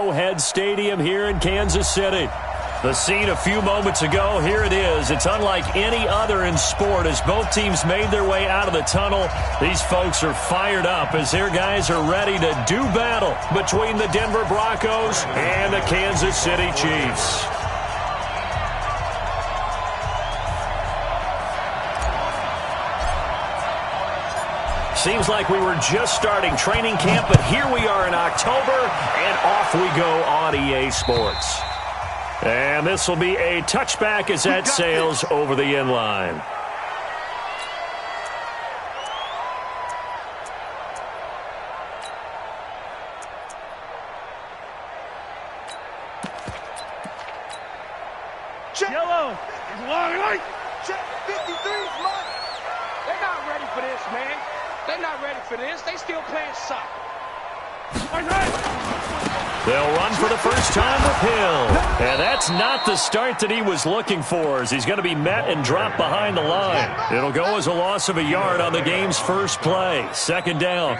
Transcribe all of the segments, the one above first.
Arrowhead Stadium here in Kansas City. The scene a few moments ago, here it is. It's unlike any other in sport as both teams made their way out of the tunnel. These folks are fired up as their guys are ready to do battle between the Denver Broncos and the Kansas City Chiefs. Seems like we were just starting training camp, but here we are in October, and off we go on EA Sports. And this will be a touchback as that sails over the end line. Yellow is long and light. Check 53 is mine. They're not ready for this, man. They're not ready for this. They still playing soccer. They'll run for the first time with Hill. And that's not the start that he was looking for, as he's going to be met and dropped behind the line. It'll go as a loss of a yard on the game's first play. Second down.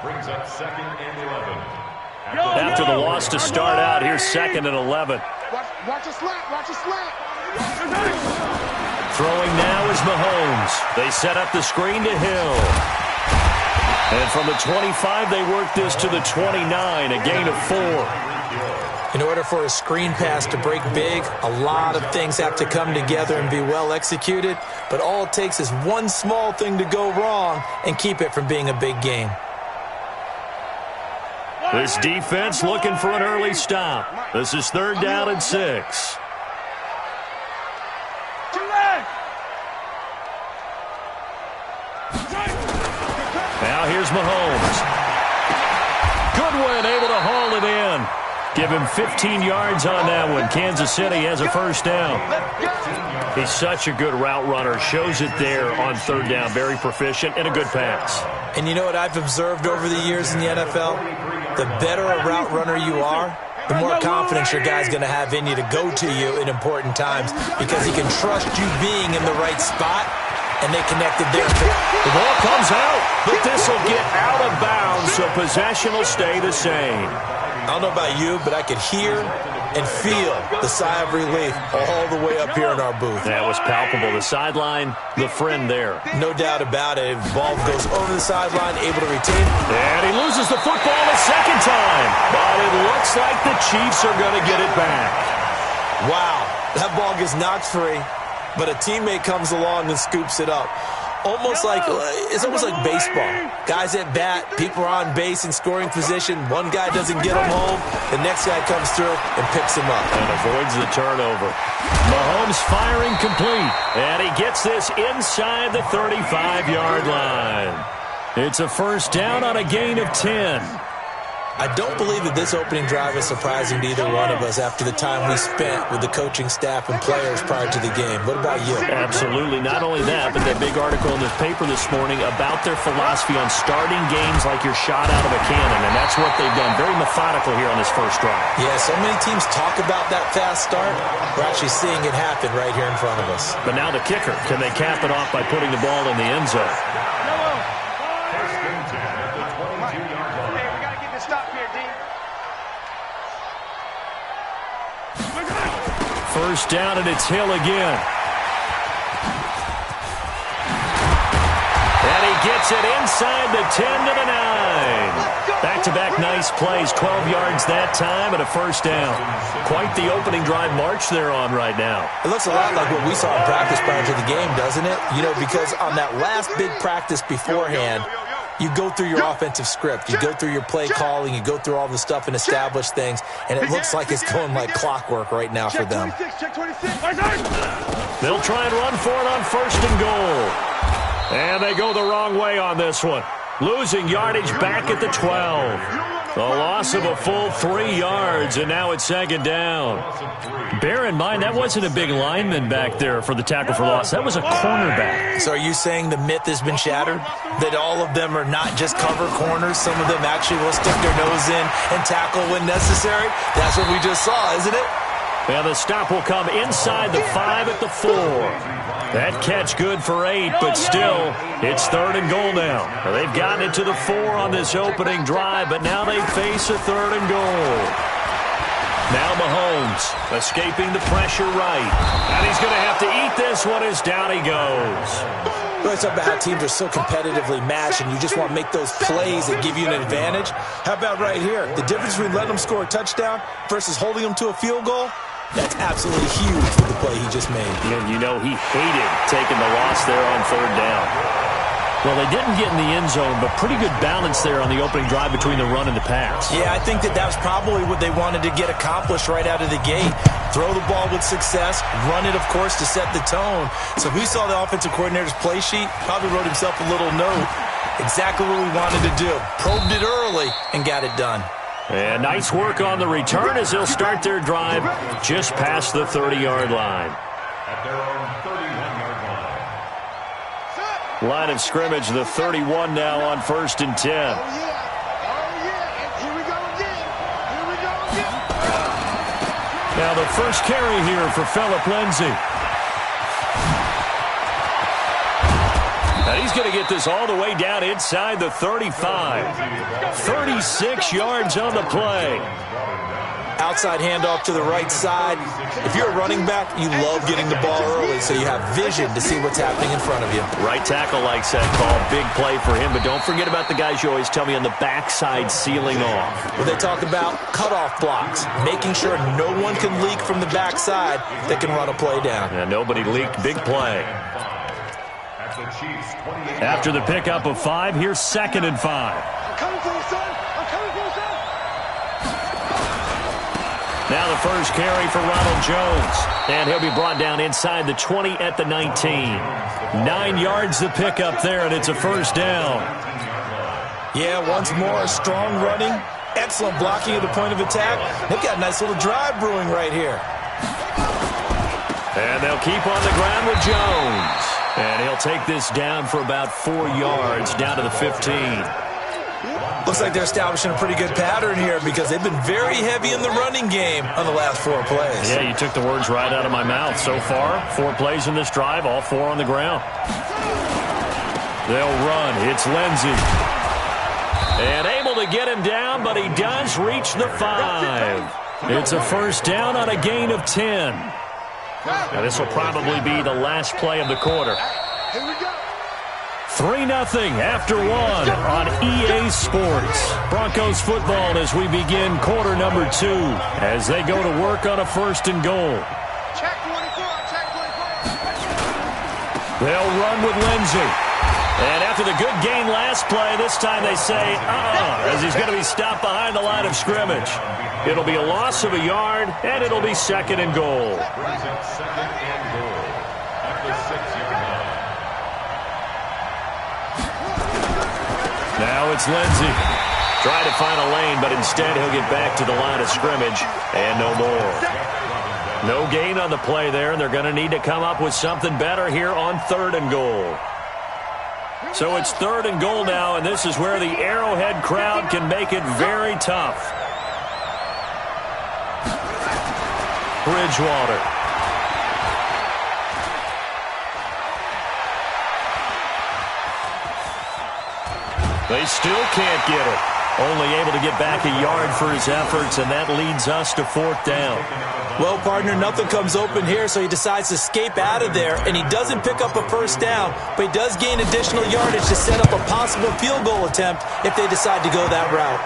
Brings up 2nd and 11. After the loss to start out, here's 2nd and 11. Watch a slant. Watch a slant. Throwing now is Mahomes. They set up the screen to Hill. And from the 25, they work this to the 29, a gain of 4. In order for a screen pass to break big, a lot of things have to come together and be well executed, but all it takes is one small thing to go wrong and keep it from being a big game. This defense looking for an early stop. This is 3rd down and 6. Now here's Mahomes. Goodwin able to haul it in. Give him 15 yards on that one. Kansas City has a first down. He's such a good route runner. Shows it there on 3rd down. Very proficient and a good pass. And you know what I've observed over the years in the NFL? The better a route runner you are, the more confidence your guy's going to have in you to go to you in important times because he can trust you being in the right spot. And they connected there. The ball comes out, but this will get out of bounds, so possession will stay the same. I don't know about you, but I could hear and feel the sigh of relief all the way up here in our booth. That was palpable. The sideline, the friend there. No doubt about it. Ball goes over the sideline, able to retain. And he loses the football a second time. But it looks like the Chiefs are going to get it back. Wow, that ball gets knocked free. But a teammate comes along and scoops it up. It's almost like baseball. Guys at bat, people are on base in scoring position. One guy doesn't get him home. The next guy comes through and picks him up. And avoids the turnover. Mahomes firing complete. And he gets this inside the 35-yard line. It's a first down on a gain of 10. I don't believe that this opening drive is surprising to either one of us after the time we spent with the coaching staff and players prior to the game. What about you? Absolutely. Not only that, but that big article in the paper this morning about their philosophy on starting games like you're shot out of a cannon, and that's what they've done. Very methodical here on this first drive. Yeah, so many teams talk about that fast start. We're actually seeing it happen right here in front of us. But now the kicker. Can they cap it off by putting the ball in the end zone? First down, and it's Hill again. And he gets it inside the 10 to the 9. Back-to-back nice plays, 12 yards that time, and a first down. Quite the opening drive march they're on right now. It looks a lot like what we saw in practice prior to the game, doesn't it? You know, because on that last big practice beforehand, you go through your offensive script. You go through your play calling. You go through all the stuff and establish things. And it looks like it's going like clockwork right now for them. They'll try and run for it on 1st and goal. And they go the wrong way on this one. Losing yardage back at the 12. The loss of a full 3 yards, and now it's 2nd down. Bear in mind, that wasn't a big lineman back there for the tackle for loss. That was a cornerback. So are you saying the myth has been shattered? That all of them are not just cover corners? Some of them actually will stick their nose in and tackle when necessary? That's what we just saw, isn't it? And the stop will come inside the 5 at the 4. That catch good for 8, but still, it's 3rd and goal now. They've gotten it to the 4 on this opening drive, but now they face a 3rd and goal. Now Mahomes escaping the pressure right. And he's going to have to eat this one as down he goes. Let's talk about how teams are so competitively matched, and you just want to make those plays that give you an advantage. How about right here? The difference between letting them score a touchdown versus holding them to a field goal? That's absolutely huge with the play he just made. And you know he hated taking the loss there on 3rd down. Well, they didn't get in the end zone, but pretty good balance there on the opening drive between the run and the pass. Yeah, I think that was probably what they wanted to get accomplished right out of the gate. Throw the ball with success, run it, of course, to set the tone. So who saw the offensive coordinator's play sheet probably wrote himself a little note. Exactly what we wanted to do. Probed it early and got it done. And nice work on the return as they'll start their drive just past the 30-yard line. At their own 31-yard line. Line of scrimmage, the 31 now on 1st and 10. Oh, yeah. Here we go again. Here we go again. Now the first carry here for Phillip Lindsay. And he's going to get this all the way down inside the 35. 36 yards on the play. Outside handoff to the right side. If you're a running back, you love getting the ball early so you have vision to see what's happening in front of you. Right tackle likes that call. Big play for him, but don't forget about the guys you always tell me on the backside sealing off. When they talk about cutoff blocks, making sure no one can leak from the backside that can run a play down. And nobody leaked. Big play. After the pickup of 5, here's 2nd and 5. I'm coming for you, son. I'm coming for you, son. Now the first carry for Ronald Jones. And he'll be brought down inside the 20 at the 19. 9 yards the pickup there, and it's a 1st down. Yeah, once more, strong running. Excellent blocking at the point of attack. They've got a nice little drive brewing right here. And they'll keep on the ground with Jones. And he'll take this down for about 4 yards, down to the 15. Looks like they're establishing a pretty good pattern here because they've been very heavy in the running game on the last 4 plays. Yeah, you took the words right out of my mouth. So far, 4 plays in this drive, all 4 on the ground. They'll run. It's Lindsay. And able to get him down, but he does reach the 5. It's a 1st down on a gain of 10. Now, this will probably be the last play of the quarter. Here we go. 3-0 after 1 on EA Sports. Broncos football as we begin quarter number 2 as they go to work on a 1st and goal. Check 24. Check 24. They'll run with Lindsay. And after the good gain last play, this time they say, as he's going to be stopped behind the line of scrimmage. It'll be a loss of a yard, and it'll be 2nd and goal. Brings up 2nd and goal at the 6-yard line. Now it's Lindsay. Try to find a lane, but instead he'll get back to the line of scrimmage, and no more. No gain on the play there, and they're going to need to come up with something better here on 3rd and goal. So it's 3rd and goal now, and this is where the Arrowhead crowd can make it very tough. Bridgewater. They still can't get it. Only able to get back a yard for his efforts, and that leads us to 4th down. Well, partner, nothing comes open here, so he decides to escape out of there, and he doesn't pick up a 1st down, but he does gain additional yardage to set up a possible field goal attempt if they decide to go that route.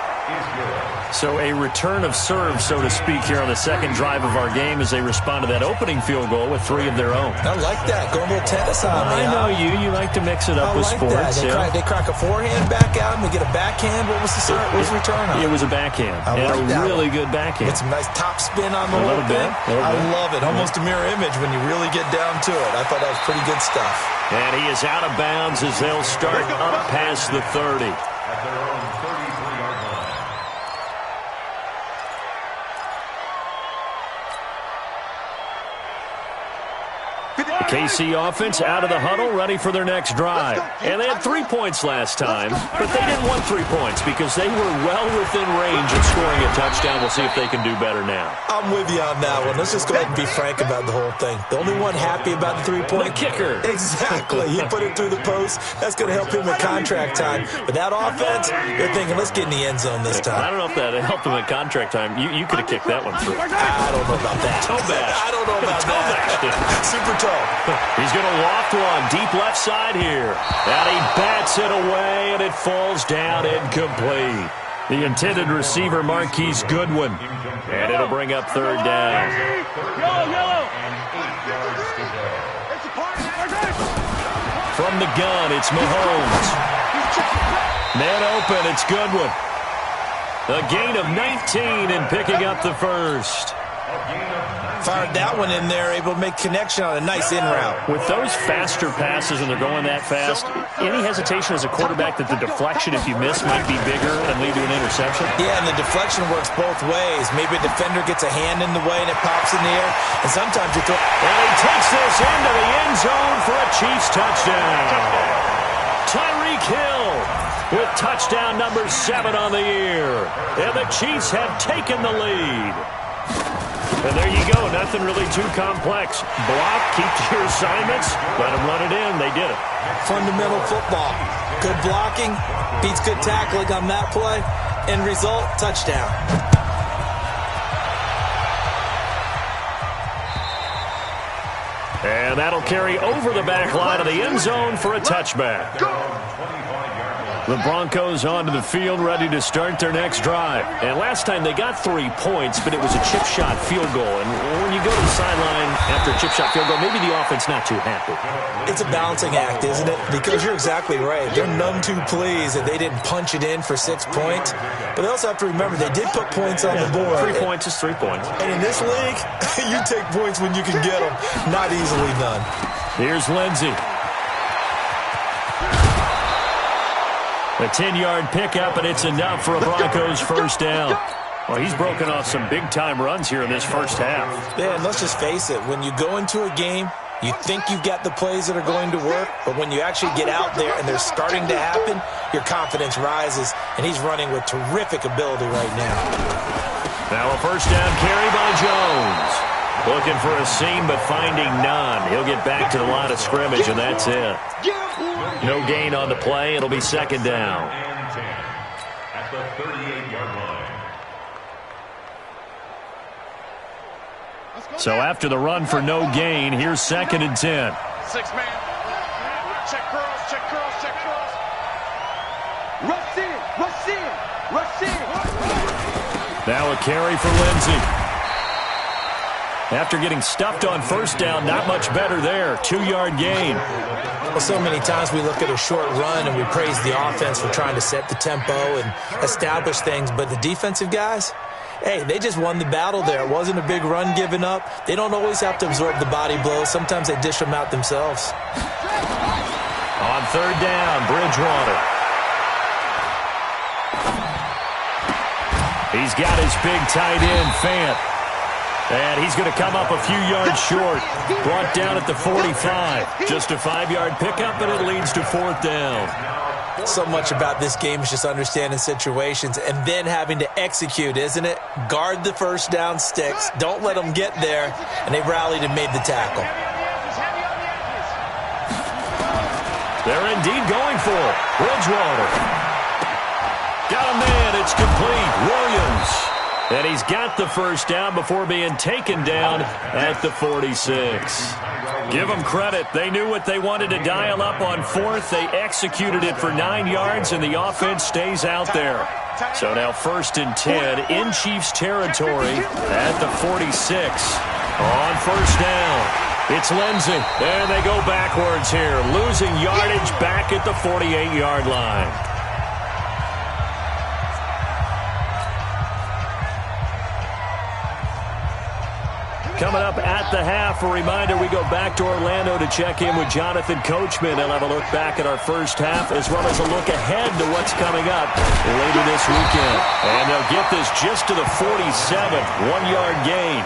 So a return of serve, so to speak, here on the 2nd drive of our game as they respond to that opening field goal with 3 of their own. I like that. Going a little tennis on me. I know you. You like to mix it up with sports. That. They crack a forehand back out and they get a backhand. What was the return on? It was a backhand. And a really good backhand. Get some nice top spin on the whole thing. I love it. Almost a mirror image when you really get down to it. I thought that was pretty good stuff. And he is out of bounds as they'll start up past the 30. At their own 33-yard line. KC offense out of the huddle, ready for their next drive. And they had 3 points last time, but they didn't want 3 points because they were well within range of scoring a touchdown. We'll see if they can do better now. I'm with you on that one. Let's just go ahead and be frank about the whole thing. The only one happy about the 3-point kicker. Exactly. He put it through the post. That's going to help him at contract time. But that offense, they're thinking, let's get in the end zone this time. I don't know if that helped him at contract time. You could have kicked that one through. I don't know about that. Toe bash. I don't know about that. Super toe. He's going to loft one deep left side here. And he bats it away, and it falls down incomplete. The intended receiver, Marquise Goodwin. And it'll bring up third down. From the gun, it's Mahomes. Man open, it's Goodwin. A gain of 19 and picking up the first. Fired that one in there, able to make connection on a nice in route. With those faster passes and they're going that fast, any hesitation as a quarterback that the deflection, if you miss, might be bigger and lead to an interception? Yeah, and the deflection works both ways. Maybe a defender gets a hand in the way and it pops in the air, and sometimes you throw. And he takes this into the end zone for a Chiefs touchdown. Tyreek Hill with touchdown number 7 on the year. And the Chiefs have taken the lead. And there you go. Nothing really too complex. Block, keep to your assignments, let them run it in. They did it. Fundamental football. Good blocking, beats good tackling on that play. End result, touchdown. And that'll carry over the back line of the end zone for a touchback. The Broncos onto the field, ready to start their next drive. And last time they got 3 points, but it was a chip shot field goal. And when you go to the sideline after a chip shot field goal, maybe the offense not too happy. It's a balancing act, isn't it? Because you're exactly right. They're none too pleased that they didn't punch it in for 6 points. But they also have to remember they did put points on the board. 3 points is 3 points. And in this league, you take points when you can get them. Not easily done. Here's Lindsey. A 10-yard pickup, and it's enough for a Broncos first down. Well, he's broken off some big-time runs here in this first half. Yeah, and let's just face it. When you go into a game, you think you've got the plays that are going to work, but when you actually get out there and they're starting to happen, your confidence rises, and he's running with terrific ability right now. Now a first down carry by Jones. Looking for a seam, but finding none. He'll get back to the line of scrimmage, and that's it. No gain on the play. It'll be second down. At the 38-yard line. So after the run for no gain, here's 2nd and 10. 6-man. Check curls, check curls, check curls. Rush in, rush in, rush in. Now a carry for Lindsey. After getting stuffed on first down, not much better there. 2-yard gain. Well, so many times we look at a short run and we praise the offense for trying to set the tempo and establish things, but the defensive guys, hey, they just won the battle there. It wasn't a big run given up. They don't always have to absorb the body blows. Sometimes they dish them out themselves. On third down, Bridgewater. He's got his big tight end, Fant. And he's going to come up a few yards short. Brought down at the 45. Just a 5-yard pickup, and it leads to 4th down. So much about this game is just understanding situations and then having to execute, isn't it? Guard the first down sticks. Don't let them get there. And they rallied and made the tackle. They're indeed going for it. Bridgewater. Got a man. It's complete. Williams. And he's got the first down before being taken down at the 46. Give them credit. They knew what they wanted to dial up on 4th. They executed it for 9 yards, and the offense stays out there. So now 1st and 10 in Chiefs territory at the 46. On first down, it's Lindsey. And they go backwards here, losing yardage back at the 48-yard line. Coming up at the half, a reminder, we go back to Orlando to check in with Jonathan Coachman. They'll have a look back at our first half as well as a look ahead to what's coming up later this weekend. And they'll get this just to the 47, 1-yard gain.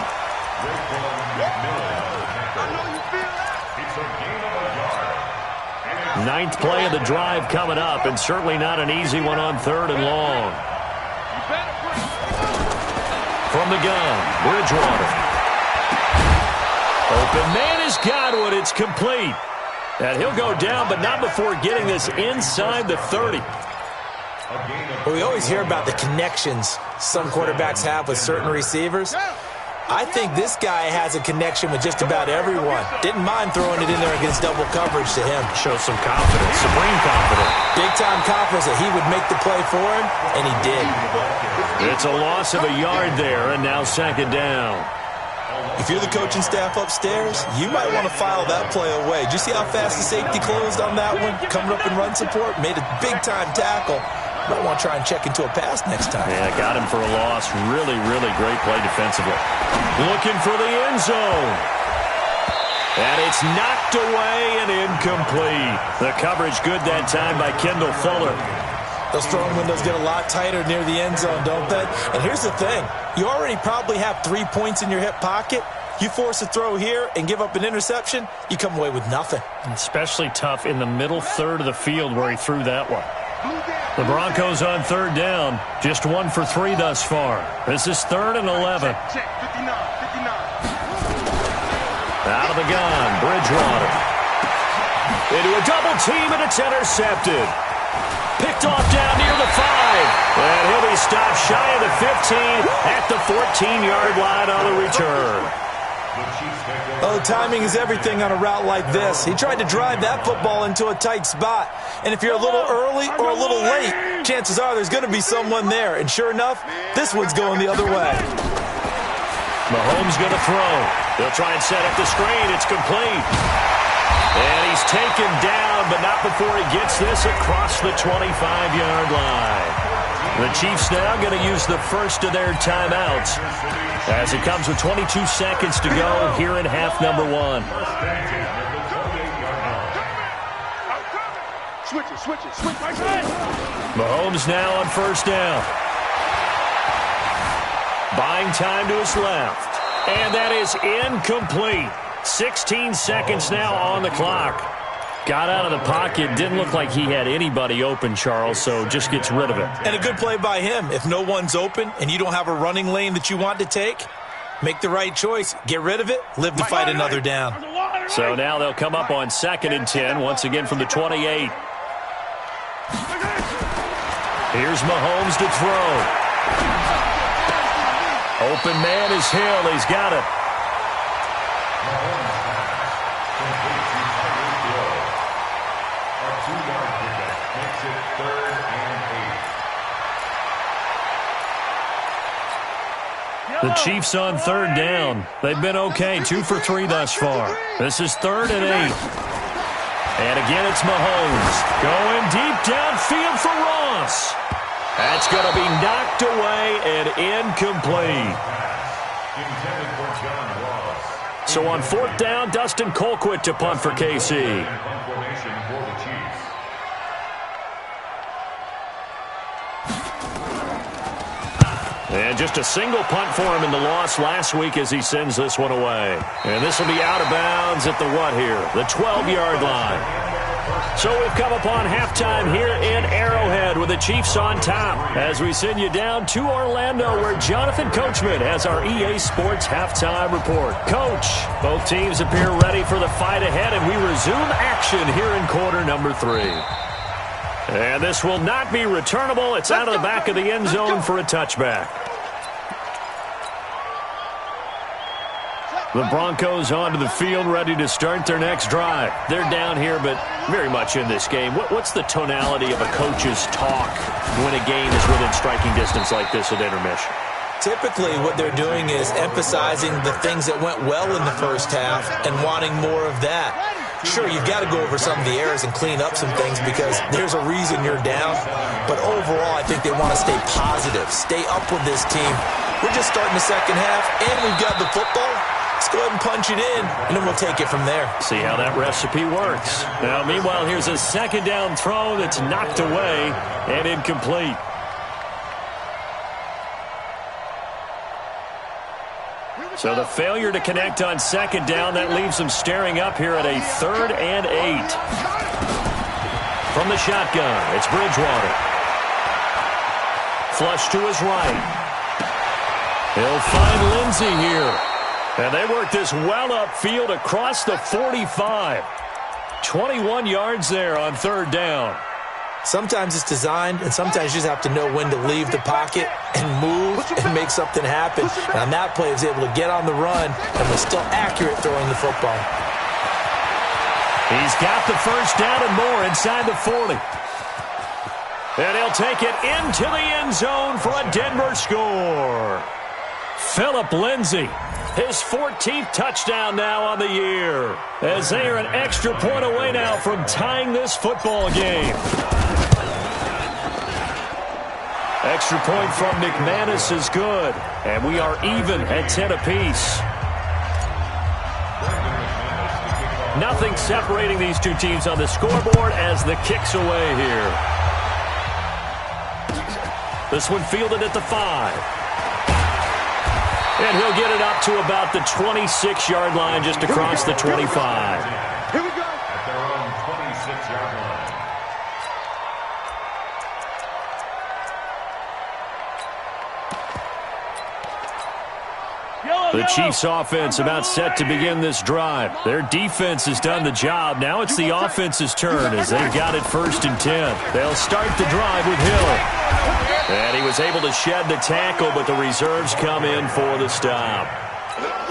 Ninth play of the drive coming up, and certainly not an easy one on 3rd and long. From the gun, Bridgewater. Open man is Godwin. It's complete. And he'll go down, but not before getting this inside the 30. Well, we always hear about the connections some quarterbacks have with certain receivers. I think this guy has a connection with just about everyone. Didn't mind throwing it in there against double coverage to him. Shows some confidence, supreme confidence. Big-time confidence that he would make the play for him, and he did. It's a loss of a yard there, and now 2nd down. If you're the coaching staff upstairs, you might want to file that play away. Did you see how fast the safety closed on that one? Coming up in run support, made a big-time tackle. Might want to try and check into a pass next time. Yeah, got him for a loss. Really, really great play defensively. Looking for the end zone. And it's knocked away and incomplete. The coverage good that time by Kendall Fuller. Those throwing windows get a lot tighter near the end zone, don't they? And here's the thing. You already probably have 3 points in your hip pocket. You force a throw here and give up an interception, you come away with nothing. Especially tough in the middle 3rd of the field where he threw that one. The Broncos on 3rd down. Just 1 for 3 thus far. This is 3rd and 11. Out of the gun, Bridgewater. Into a double team, and it's intercepted. Picked off down near the 5. And he'll be stopped shy of the 15 at the 14-yard line on the return. Oh, timing is everything on a route like this. He tried to drive that football into a tight spot. And if you're a little early or a little late, chances are there's going to be someone there. And sure enough, this one's going the other way. Mahomes going to throw. They'll try and set up the screen. It's complete. And he's taken down, but not before he gets this across the 25-yard line. The Chiefs now going to use the first of their timeouts as it comes with 22 seconds to go here in half number 1. Switch it. Mahomes now on 1st down. Buying time to his left. And that is incomplete. 16 seconds now on the clock. Got out of the pocket. Didn't look like he had anybody open, Charles, so just gets rid of it. And a good play by him. If no one's open and you don't have a running lane that you want to take, make the right choice. Get rid of it. Live to fight another down. So now they'll come up on 2nd and 10, once again from the 28. Here's Mahomes to throw. Open man is Hill. He's got it. The Chiefs on 3rd down. They've been okay, 2 for 3 thus far. This is 3rd and 8. And again, it's Mahomes going deep downfield for Ross. That's going to be knocked away and incomplete. So on 4th down, Dustin Colquitt to punt for KC. And just a single punt for him in the loss last week as he sends this one away. And this will be out of bounds at the what here? The 12-yard line. So we've come upon halftime here in Arrowhead with the Chiefs on top as we send you down to Orlando where Jonathan Coachman has our EA Sports halftime report. Coach, both teams appear ready for the fight ahead, and we resume action here in quarter number 3. And this will not be returnable. It's out of the back of the end zone for a touchback. The Broncos onto the field, ready to start their next drive. They're down here, but very much in this game. What's the tonality of a coach's talk when a game is within striking distance like this at intermission? Typically, what they're doing is emphasizing the things that went well in the first half and wanting more of that. Sure, you've got to go over some of the errors and clean up some things because there's a reason you're down. But overall, I think they want to stay positive, stay up with this team. We're just starting the second half, and we've got the football. Let's go ahead and punch it in, and then we'll take it from there. See how that recipe works. Now, meanwhile, here's a 2nd down throw that's knocked away and incomplete. So the failure to connect on second down, that leaves them staring up here at a 3rd and 8. From the shotgun, it's Bridgewater. Flush to his right. He'll find Lindsey here. And they work this well upfield across the 45. 21 yards there on 3rd down. Sometimes it's designed, and sometimes you just have to know when to leave the pocket and move and make something happen. And on that play, he was able to get on the run and was still accurate throwing the football. He's got the first down and more inside the 40. And he'll take it into the end zone for a Denver score. Phillip Lindsay, his 14th touchdown now on the year, as they are an extra point away now from tying this football game. Extra point from McManus is good, and we are even at 10 apiece. Nothing separating these two teams on the scoreboard as the kick's away here. This one fielded at the 5. And he'll get it up to about the 26-yard line just across the 25. Here we go. At their own 26-yard line. The Chiefs' offense about set to begin this drive. Their defense has done the job. Now it's the offense's turn as they've got it 1st and 10. They'll start the drive with Hill. And he was able to shed the tackle, but the reserves come in for the stop.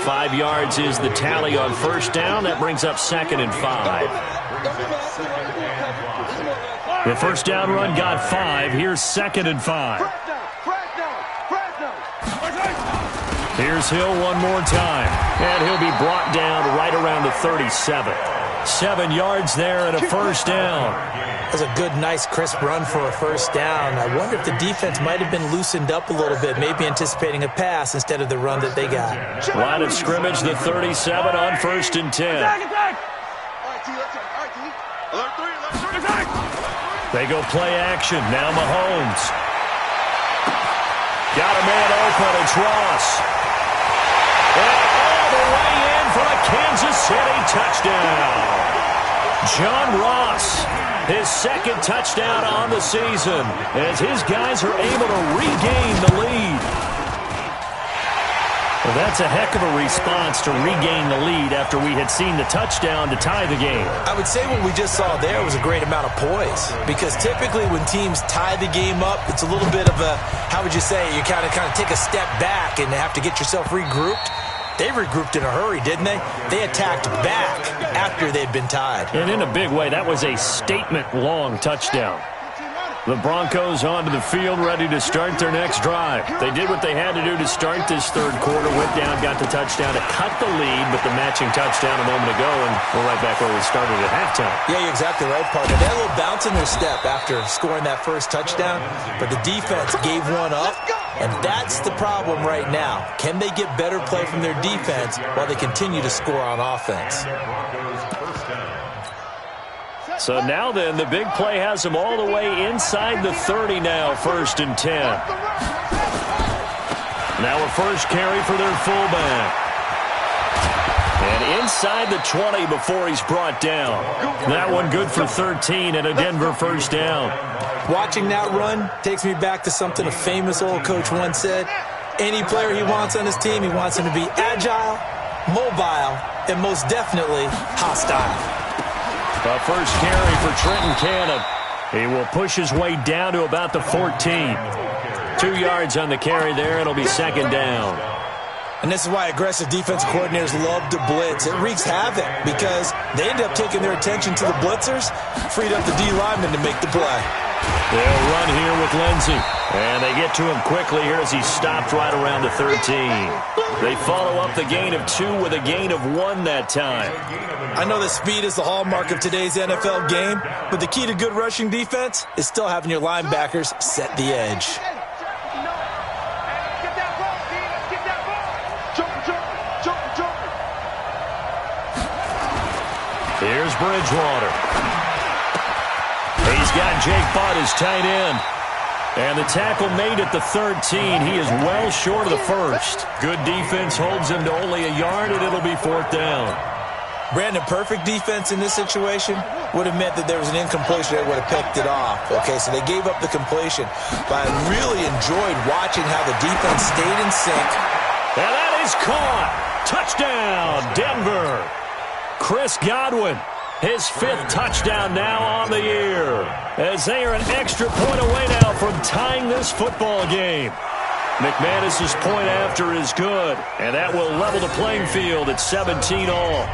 5 yards is the tally on 1st down. That brings up 2nd and 5. The 1st down run got 5. Here's 2nd and 5. Here's Hill one more time, and he'll be brought down right around the 37. 7 yards there and a 1st down. That was a good, nice, crisp run for a 1st down. I wonder if the defense might have been loosened up a little bit, maybe anticipating a pass instead of the run that they got. Line of scrimmage, the 37 on 1st and 10. They go play action. Now Mahomes. Got a man open. It's Ross. And all the way in for a Kansas City touchdown. John Ross, his 2nd touchdown on the season, as his guys are able to regain the lead. Well, that's a heck of a response to regain the lead after we had seen the touchdown to tie the game. I would say what we just saw there was a great amount of poise, because typically when teams tie the game up, it's a little bit of a, how would you say, you kind of take a step back and have to get yourself regrouped. They regrouped in a hurry, didn't they? They attacked back after they'd been tied. And in a big way, that was a statement-long touchdown. The Broncos onto the field, ready to start their next drive. They did what they had to do to start this 3rd quarter, went down, got the touchdown to cut the lead, but the matching touchdown a moment ago, and we're right back where we started at halftime. Yeah, you're exactly right, partner. They had a little bounce in their step after scoring that 1st touchdown, but the defense gave one up, and that's the problem right now. Can they get better play from their defense while they continue to score on offense? So now then, the big play has them all the way inside the 30 now, 1st and 10. Now a first carry for their fullback. And inside the 20 before he's brought down. That one good for 13 and a Denver 1st down. Watching that run takes me back to something a famous old coach once said. Any player he wants on his team, he wants him to be agile, mobile, and most definitely hostile. A first carry for Trenton Cannon. He will push his way down to about the 14. 2 yards on the carry there. It'll be 2nd down. And this is why aggressive defense coordinators love to blitz. It wreaks havoc because they end up taking their attention to the blitzers, freed up the D lineman to make the play. They'll run here with Lindsey. And they get to him quickly here as he stopped right around the 13. They follow up the gain of 2 with a gain of 1 that time. I know that speed is the hallmark of today's NFL game, but the key to good rushing defense is still having your linebackers set the edge. Here's Bridgewater. He's got Jake Butt as tight end. And the tackle made at the 13. He is well short of the first. Good defense holds him to only a yard, and it'll be 4th down. Brandon, perfect defense in this situation would have meant that there was an incompletion that would have picked it off. Okay, so they gave up the completion. But I really enjoyed watching how the defense stayed in sync. And that is caught. Touchdown, Denver. Chris Godwin, his 5th touchdown now on the year, as they are an extra point away now from tying this football game. McManus's point after is good, and that will level the playing field at 17 all.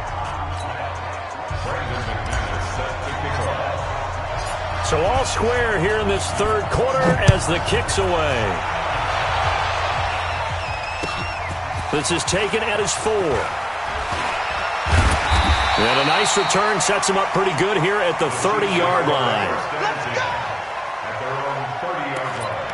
So all square here in this 3rd quarter as the kick's away. This is taken at his 4. And a nice return sets him up pretty good here at the 30-yard line. At their own 30-yard line.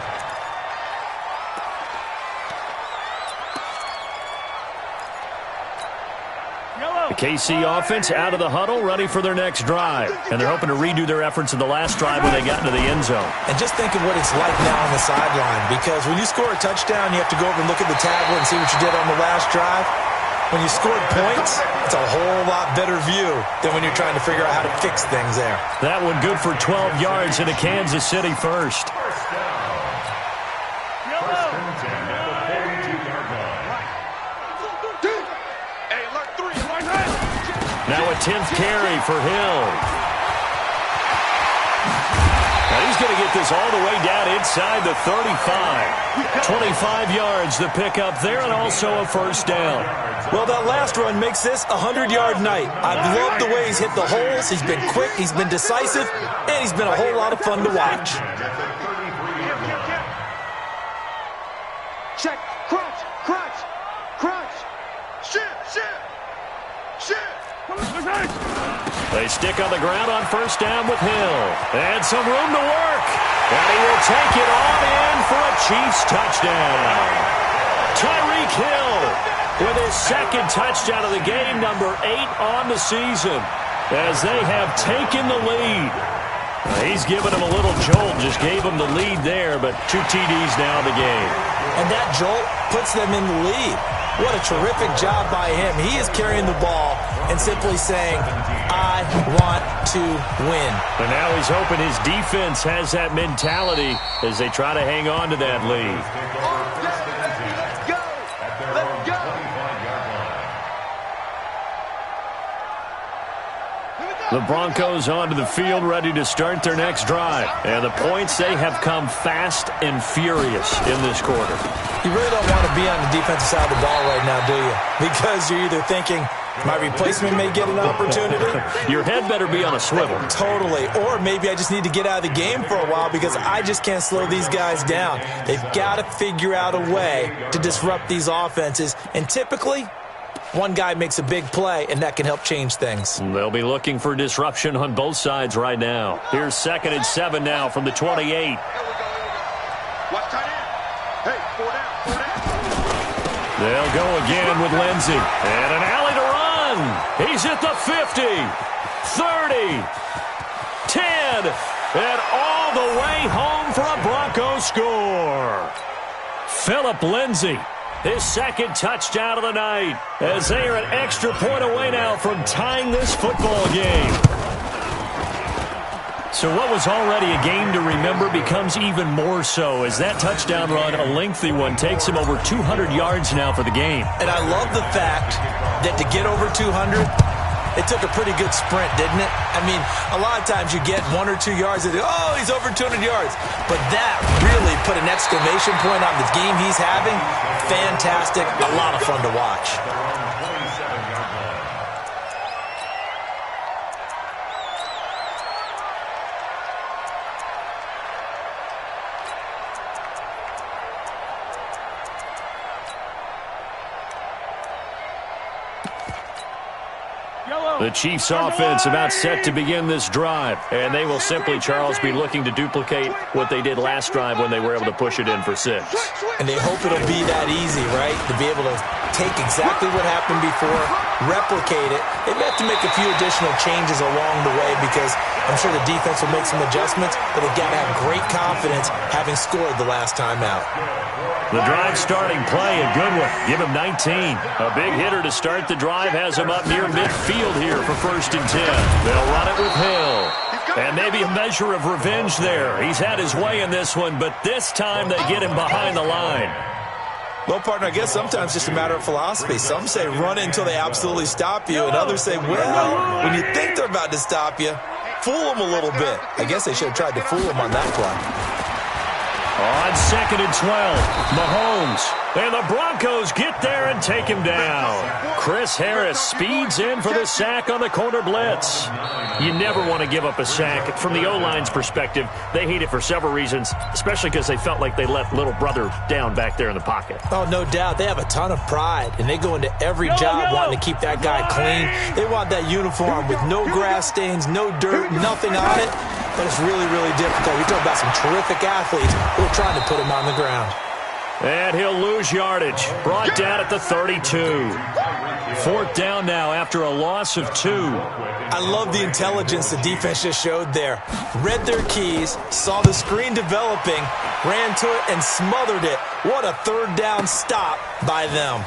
The KC offense out of the huddle, ready for their next drive. And they're hoping to redo their efforts in the last drive when they got into the end zone. And just think of what it's like now on the sideline, because when you score a touchdown, you have to go over and look at the tablet and see what you did on the last drive. When you scored points, it's a whole lot better view than when you're trying to figure out how to fix things there. That one good for 12 yards into Kansas City first. First down. First and 10 at the 42-yard line. Now a 10th carry for Hill. Now he's going to get this all the way down inside the 35. 25 yards to pick up there, and also a first down. Well, that last run makes this a 100-yard night. I've loved the way he's hit the holes. He's been quick, he's been decisive, and he's been a whole lot of fun to watch. Check. Crunch. Crunch. Crunch. Shit. They stick on the ground on first down with Hill. And some room to work. And he will take it on in for a Chiefs touchdown. Tyreek Hill with his 2nd touchdown of the game, number 8 on the season, as they have taken the lead. He's given him a little jolt, just gave him the lead there, but 2 TDs now in the game. And that jolt puts them in the lead. What a terrific job by him. He is carrying the ball and simply saying, I want to win. And now he's hoping his defense has that mentality as they try to hang on to that lead. Let's go. The Broncos onto the field, ready to start their next drive. And the points, they have come fast and furious in this quarter. You really don't want to be on the defensive side of the ball right now, do you? Because you're either thinking, my replacement may get an opportunity. Your head better be on a swivel. Totally. Or maybe I just need to get out of the game for a while because I just can't slow these guys down. They've got to figure out a way to disrupt these offenses. And typically, one guy makes a big play, and that can help change things. They'll be looking for disruption on both sides right now. Here's 2nd and 7 now from the 28. Here we go. Watch tight end. Hey, 4 down. They'll go again with Lindsey. And an alley to run. He's at the 50, 30, 10, and all the way home for a Broncos score. Phillip Lindsey, his 2nd touchdown of the night, as they are an extra point away now from tying this football game. So what was already a game to remember becomes even more so as that touchdown run, a lengthy one, takes him over 200 yards now for the game. And I love the fact that to get over 200, it took a pretty good sprint, didn't it? I mean, a lot of times you get 1 or 2 yards and oh, he's over 200 yards. But that really put an exclamation point on the game he's having. Fantastic. A lot of fun to watch. The Chiefs offense about set to begin this drive. And they will simply, Charles, be looking to duplicate what they did last drive when they were able to push it in for 6. And they hope it'll be that easy, right? To be able to take exactly what happened before, replicate it. They may have to make a few additional changes along the way because I'm sure the defense will make some adjustments, but they've got to have great confidence having scored the last time out. The drive starting play, a good one. Give him 19. A big hitter to start the drive has him up near midfield here for 1st and 10. They'll run it with Hill. And maybe a measure of revenge there. He's had his way in this one, but this time they get him behind the line. Well, partner, I guess sometimes it's just a matter of philosophy. Some say run it until they absolutely stop you, and others say, well, when you think they're about to stop you, fool them a little bit. I guess they should have tried to fool them on that play. On 2nd and 12, Mahomes. And the Broncos get there and take him down. Chris Harris speeds in for the sack on the corner blitz. You never want to give up a sack. From the O-line's perspective, they hate it for several reasons, especially because they felt like they let little brother down back there in the pocket. Oh, no doubt. They have a ton of pride, and they go into every job wanting to keep that guy clean. They want that uniform with no grass stains, no dirt, nothing on it. But it's really, really difficult. You're talking about some terrific athletes who are trying to put him on the ground. And he'll lose yardage. Brought down at the 32. 4th down now after a loss of 2. I love the intelligence the defense just showed there. Read their keys, saw the screen developing, ran to it, and smothered it. What a 3rd down stop by them.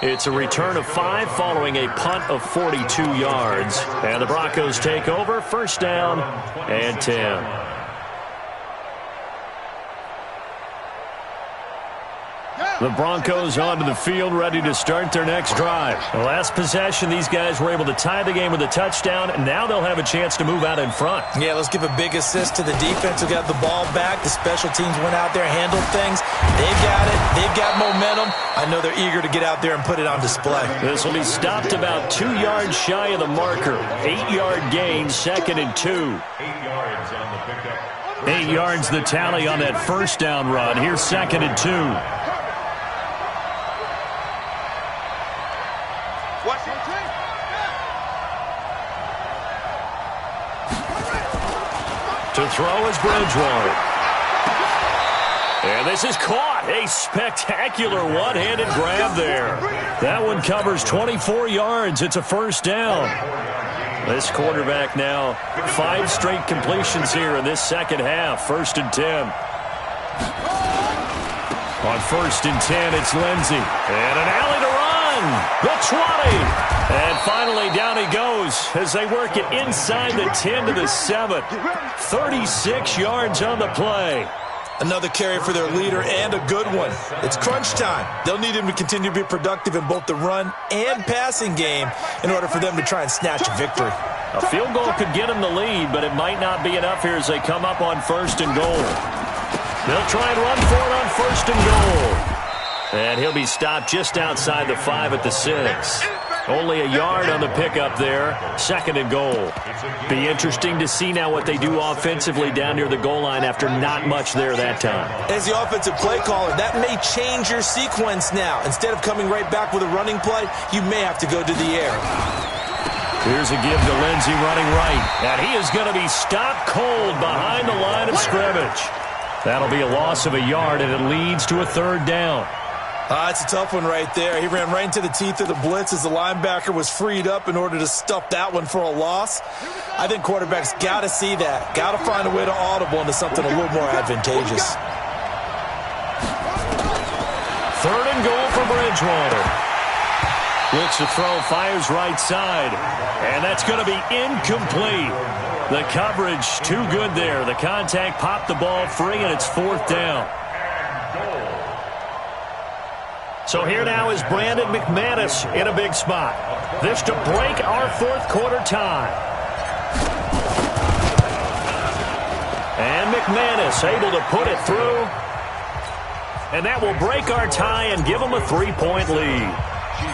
It's a return of 5 following a punt of 42 yards. And the Broncos take over, 1st down and 10. The Broncos onto the field, ready to start their next drive. The last possession, these guys were able to tie the game with a touchdown, and now they'll have a chance to move out in front. Yeah, let's give a big assist to the defense who got the ball back. The special teams went out there, handled things. They've got it. They've got momentum. I know they're eager to get out there and put it on display. This will be stopped about 2 yards shy of the marker. 8-yard gain, 2nd and 2. 8 yards on the pickup. 8 yards the tally on that 1st down run. Here's 2nd and 2. To throw is Bridgewater. And this is caught. A spectacular one-handed grab there. That one covers 24 yards. It's a 1st down. This quarterback now 5 straight completions here in this second half. 1st and 10. On 1st and 10, it's Lindsey. And an alley to run. The 20. And finally, down he goes as they work it inside the 10 to the 7. 36 yards on the play. Another carry for their leader and a good one. It's crunch time. They'll need him to continue to be productive in both the run and passing game in order for them to try and snatch a victory. A field goal could get them the lead, but it might not be enough here as they come up on 1st and goal. They'll try and run for it on 1st and goal. And he'll be stopped just outside the 5 at the 6. Only a yard on the pickup there. 2nd and goal. Be interesting to see now what they do offensively down near the goal line after not much there that time. As the offensive play caller, that may change your sequence now. Instead of coming right back with a running play, you may have to go to the air. Here's a give to Lindsey running right. And he is going to be stopped cold behind the line of scrimmage. That'll be a loss of a yard, and it leads to a 3rd down. It's a tough one right there. He ran right into the teeth of the blitz as the linebacker was freed up in order to stuff that one for a loss. I think quarterbacks got to see that. Got to find a way to audible into something a little more advantageous. 3rd and goal for Bridgewater. Looks to throw, fires right side. And that's going to be incomplete. The coverage too good there. The contact popped the ball free, and it's 4th down. So here now is Brandon McManus in a big spot. This to break our 4th quarter tie. And McManus able to put it through. And that will break our tie and give them a 3-point lead.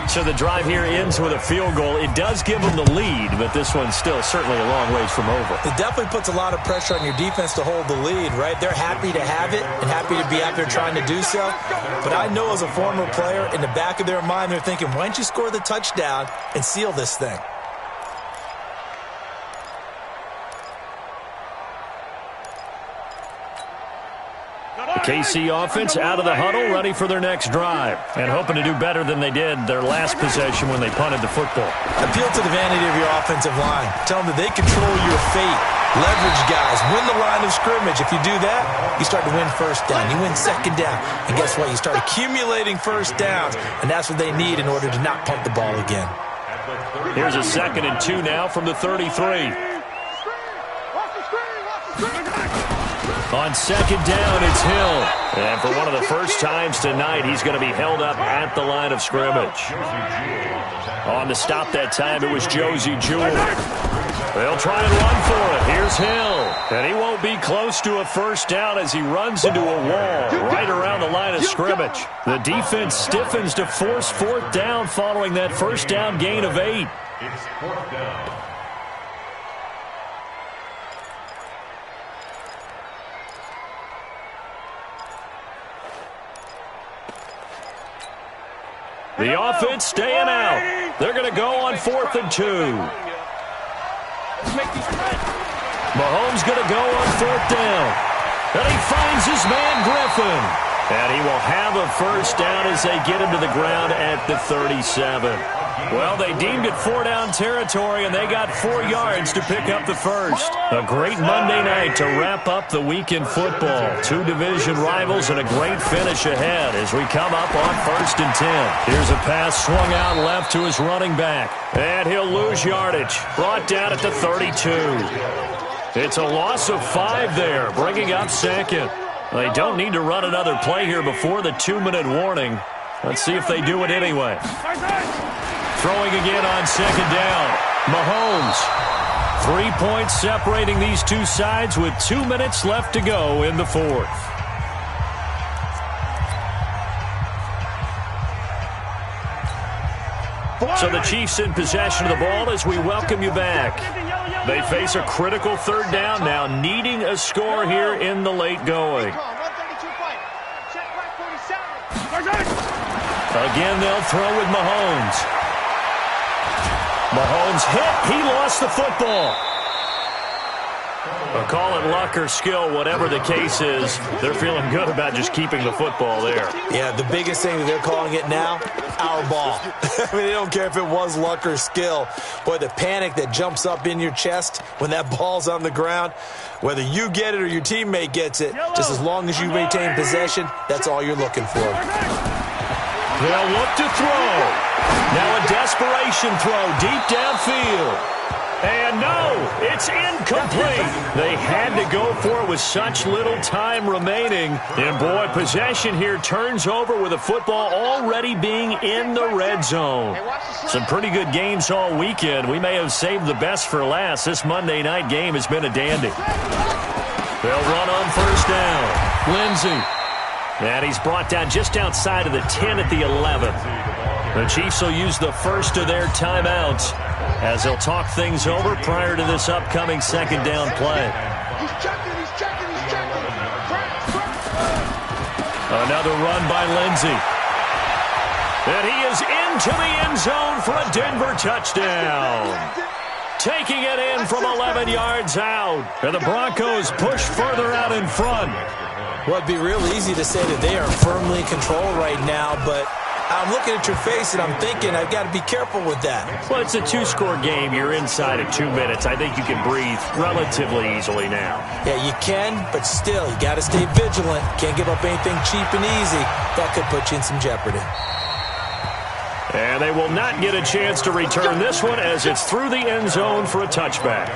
So the drive here ends with a field goal. It does give them the lead, but this one's still certainly a long ways from over. It definitely puts a lot of pressure on your defense to hold the lead, right? They're happy to have it and happy to be out there trying to do so. But I know as a former player, in the back of their mind, they're thinking, why don't you score the touchdown and seal this thing? KC offense out of the huddle, ready for their next drive, and hoping to do better than they did their last possession when they punted the football. Appeal to the vanity of your offensive line. Tell them that they control your fate. Leverage guys. Win the line of scrimmage. If you do that, you start to win first down. You win second down. And guess what? You start accumulating first downs, and that's what they need in order to not punt the ball again. Here's a 2nd and 2 now from the 33. On 2nd down, it's Hill. And for one of the first times tonight, he's going to be held up at the line of scrimmage. On the stop that time, it was Josie Jewell. They'll try and run for it. Here's Hill. And he won't be close to a first down as he runs into a wall right around the line of scrimmage. The defense stiffens to force 4th down following that first down gain of 8. It's 4th down. The offense staying out. They're going to go on 4th and 2. Mahomes going to go on 4th down. And he finds his man Griffin. And he will have a first down as they get him to the ground at the 37. Well, they deemed it 4-down territory, and they got 4 yards to pick up the first. A great Monday night to wrap up the week in football. 2 division rivals and a great finish ahead as we come up on 1st and 10. Here's a pass swung out left to his running back. And he'll lose yardage. Brought down at the 32. It's a loss of 5 there, bringing up 2nd. They don't need to run another play here before the 2-minute warning. Let's see if they do it anyway. Throwing again on 2nd down. Mahomes. 3 points separating these two sides with 2 minutes left to go in the 4th. So the Chiefs in possession of the ball as we welcome you back. They face a critical 3rd down now, needing a score here in the late going. Again, they'll throw with Mahomes. Mahomes hit. He lost the football. Well, call it luck or skill, whatever the case is. They're feeling good about just keeping the football there. Yeah, the biggest thing that they're calling it now, our ball. I mean, they don't care if it was luck or skill. Boy, the panic that jumps up in your chest when that ball's on the ground, whether you get it or your teammate gets it, just as long as you maintain possession, that's all you're looking for. They'll look to throw. Now a desperation throw deep downfield. And no, it's incomplete. They had to go for it with such little time remaining. And boy, possession here turns over with the football already being in the red zone. Some pretty good games all weekend. We may have saved the best for last. This Monday night game has been a dandy. They'll run on 1st down. Lindsey. And he's brought down just outside of the 10 at the 11. The Chiefs will use the first of their timeouts as they'll talk things over prior to this upcoming 2nd down play. Another run by Lindsey. And he is into the end zone for a Denver touchdown. Taking it in from 11 yards out. And the Broncos push further out in front. Well, it'd be real easy to say that they are firmly in control right now, but I'm looking at your face and I'm thinking I've got to be careful with that. Well, it's a 2-score game. You're inside of 2 minutes. I think you can breathe relatively easily now. Yeah, you can, but still, you got to stay vigilant. Can't give up anything cheap and easy. That could put you in some jeopardy. And they will not get a chance to return this one as it's through the end zone for a touchback.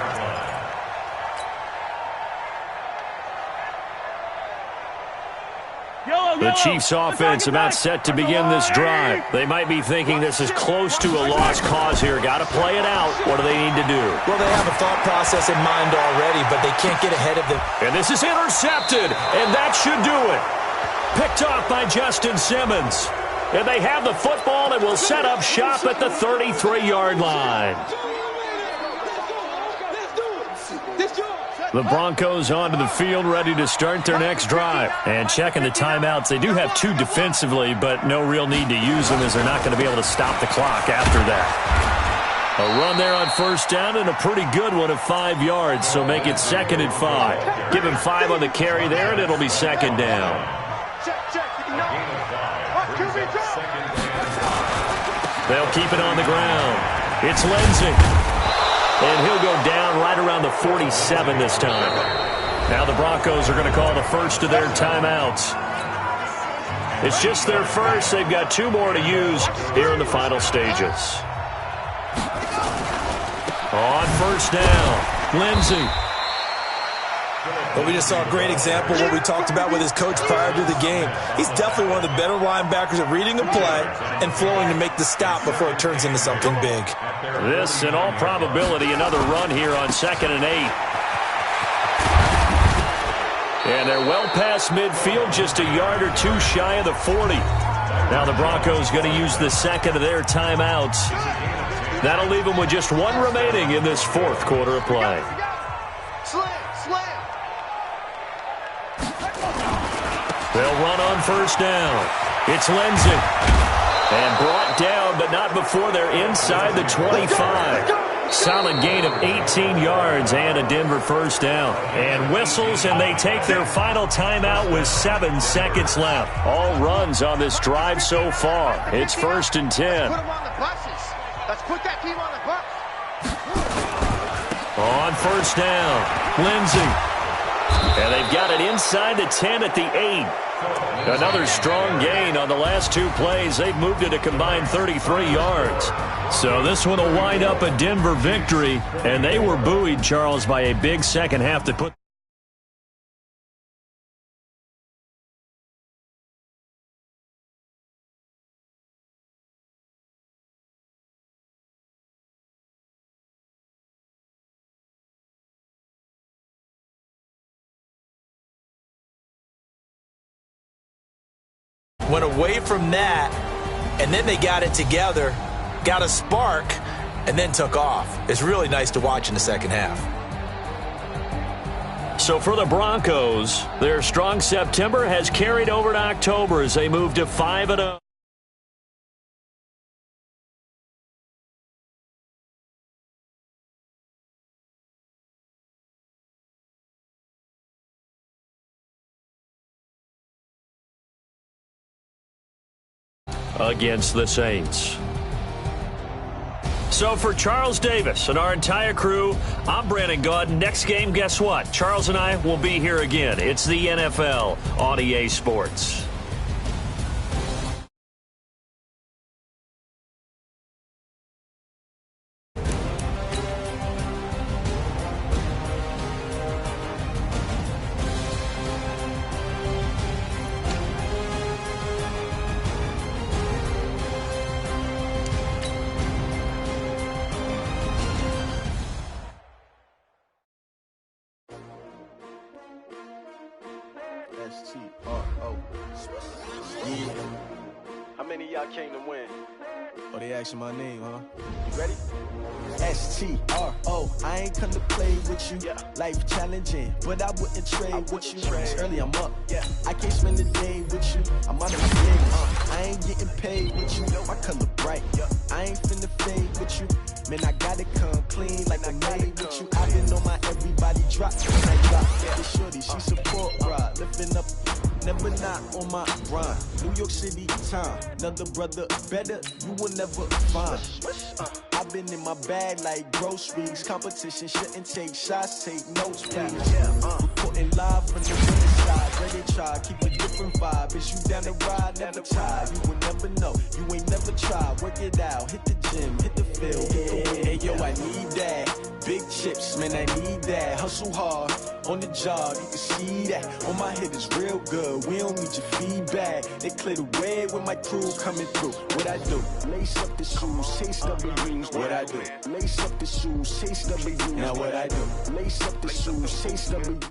The Chiefs offense about set to begin this drive. They might be thinking this is close to a lost cause here. Got to play it out. What do they need to do? Well, they have a thought process in mind already, but they can't get ahead of them. And this is intercepted, and that should do it. Picked off by Justin Simmons. And they have the football and will set up shop at the 33-yard line. The Broncos onto the field, ready to start their next drive. And checking the timeouts, they do have 2 defensively, but no real need to use them as they're not going to be able to stop the clock after that. A run there on first down and a pretty good one of 5 yards, so make it 2nd and 5. Give him 5 on the carry there, and it'll be 2nd down. They'll keep it on the ground. It's Lindsey. And he'll go down right around the 47 this time. Now the Broncos are going to call the first of their timeouts. It's just their first. They've got 2 more to use here in the final stages. On first down, Lindsey. Well, we just saw a great example of what we talked about with his coach prior to the game. He's definitely one of the better linebackers at reading a play and flowing to make the stop before it turns into something big. This, in all probability, another run here on 2nd and 8. And they're well past midfield, just a yard or 2 shy of the 40. Now the Broncos going to use the 2nd of their timeouts. That'll leave them with just 1 remaining in this 4th quarter of play. They'll run on first down. It's Lindsey. And brought down, but not before they're inside the 25. Solid gain of 18 yards and a Denver first down. And whistles, and they take their final timeout with 7 seconds left. All runs on this drive so far. It's 1st and 10. Put them on the buses. Let's put that team on the bus. On first down, Lindsey. And they've got it inside the 10 at the 8. Another strong gain on the last 2 plays. They've moved it a combined 33 yards. So this one will wind up a Denver victory. And they were buoyed, Charles, by a big second half to put. Went away from that, and then they got it together, got a spark, and then took off. It's really nice to watch in the second half. So for the Broncos, their strong September has carried over to October as they move to 5-0. Against the Saints. So for Charles Davis and our entire crew, I'm Brandon Gaudin. Next game, guess what? Charles and I will be here again. It's the NFL on EA Sports. S-T-R-O. Yeah. How many of y'all came to win? Oh, they asking my name, huh? You ready? S-T-R-O. I ain't come to play with you. Yeah. Life challenging, but I wouldn't trade with you. It's early, I'm up. Yeah. I can't spend the day with you. I'm out of my days. I ain't getting paid with you. My color bright. Yeah. I ain't finna fade with you. Man, I gotta come clean like I made with you. I've been on my everybody drop when I drop. This shorty, she support ride, lifting up, never not on my grind. New York City time, another brother better, you will never find. I've been in my bag like groceries. Competition shouldn't take shots, take notes, please. Reporting live from the winning side. Ready try, keep a different vibe. Is you down the ride, never tired. You will never know, you ain't never tried. Work it out, hit the gym, hit the field. Hey, yo, I need that. Big chips, man, I need that. Hustle hard, on the job, you can see that. On my head is real good, we don't need your feedback. They clear the way with my crew coming through. What I do? Lace up the shoes, chase W's. What I do? Lace up the shoes, chase W's. Now what I do? Lace up the shoes, chase W's.